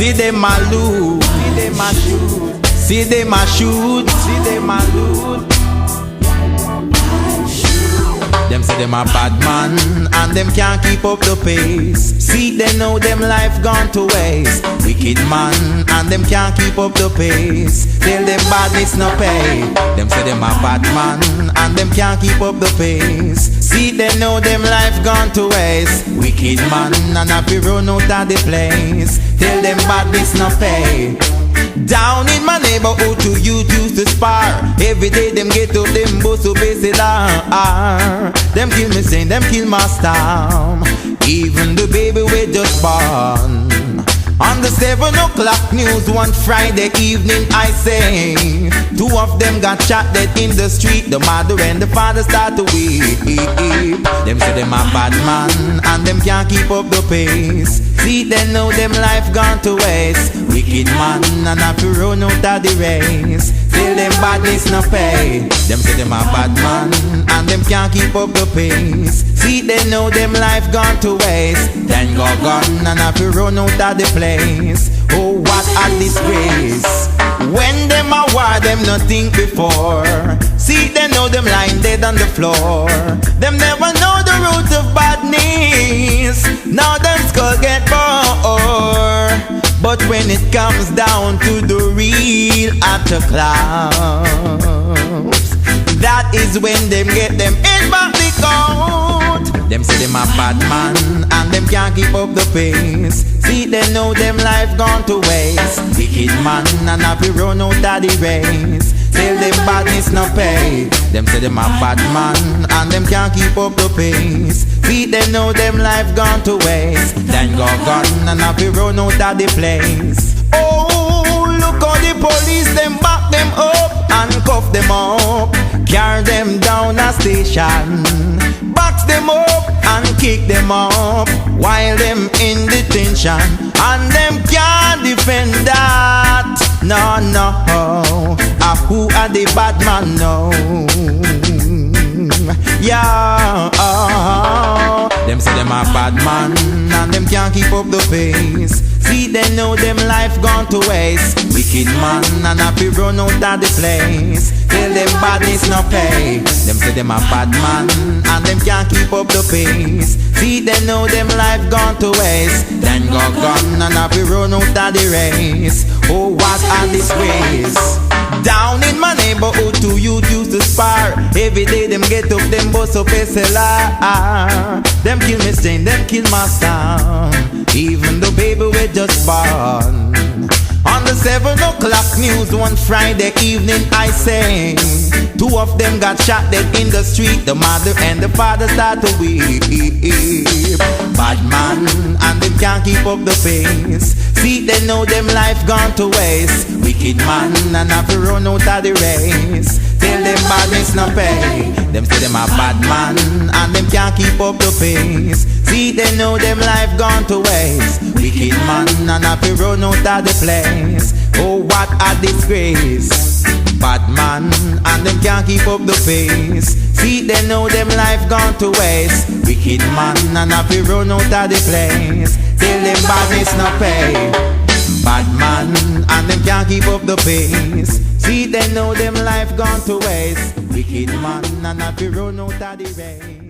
See them a loot, see them a shoot, see them a shoot, see them a loot. Them say them a bad man, and them can't keep up the pace. See, they know them life gone to waste. Wicked man, and them can't keep up the pace. Tell them badness no pay. Them say them a bad man, and them can't keep up the pace. See, they know them life gone to waste. Wicked man, and have to run out of the place. Tell them badness no pay. Down in my neighborhood to youth used to spar. Every day them get up, them bust up SLR. Them kill me saying, them kill my star. Even the baby we just born. On the 7 o'clock news one Friday evening, I say 2 of them got shot dead in the street. The mother and the father start to weep. Them say them a bad man, and them can't keep up the pace. See, they know them life gone to waste. Wicked man, and have to run out of the race. Till them badness no pay. Them say them a bad man, and them can't keep up the pace. See, they know them life gone to waste. Then go gone, and have to run out of the place. Oh, what a disgrace. When them a war, them not think before. See, they know them lying dead on the floor. Them never know the root of badness. Now them skull get bore. But when it comes down to the real utter clouds, that is when them get them in back the coat. Them say them a bad man, and them can't keep up the pace. See, they know them life gone to waste. Wicked man, and have to run out of the race. Tell them badness no pay. Them say them a bad man, and them can't keep up the pace. See, they know them life gone to waste. Then go gone, and have to run out of the place. Oh, look how the police them back them up and cuff them up. Carry them down a station, box them up and kick them up while them in detention, and them can't defend that. No, no, who are the bad man now? Yeah, them say them a bad man, and them can't keep up the pace. See, they know them life gone to waste. Wicked man, and have to run out of the place. Tell them badness no pay. Them say them a bad man, and them can't keep up the pace. See, they know them life gone to waste. Then go gone, and have to run out of the race. Oh, what a disgrace. Down in my neighborhood, 2 youth used to spar. Every day them get up, them bust up SLR. Them kill me stain, them kill my star. Even the baby we just born. On the 7 o'clock news one Friday evening, I say 2 of them got shot dead in the street. The mother and the father start to weep. Bad man, and them can't keep up the pace. See, they know them life gone to waste. Wicked man, and have to run out of the race. Tell them badness no pay. Them say them a bad man, and them can't keep up the pace. See, they know them life gone to waste. Wicked man, and have to run out of the place. Oh, what a disgrace. Bad man, and them can't keep up the pace. See, they know them life gone to waste. Wicked man, and have to run out of the place. Tell them badness no pay. Bad man, and them can't keep up the pace. See, they know them life gone to waste. Wicked man, and have to run out of the race.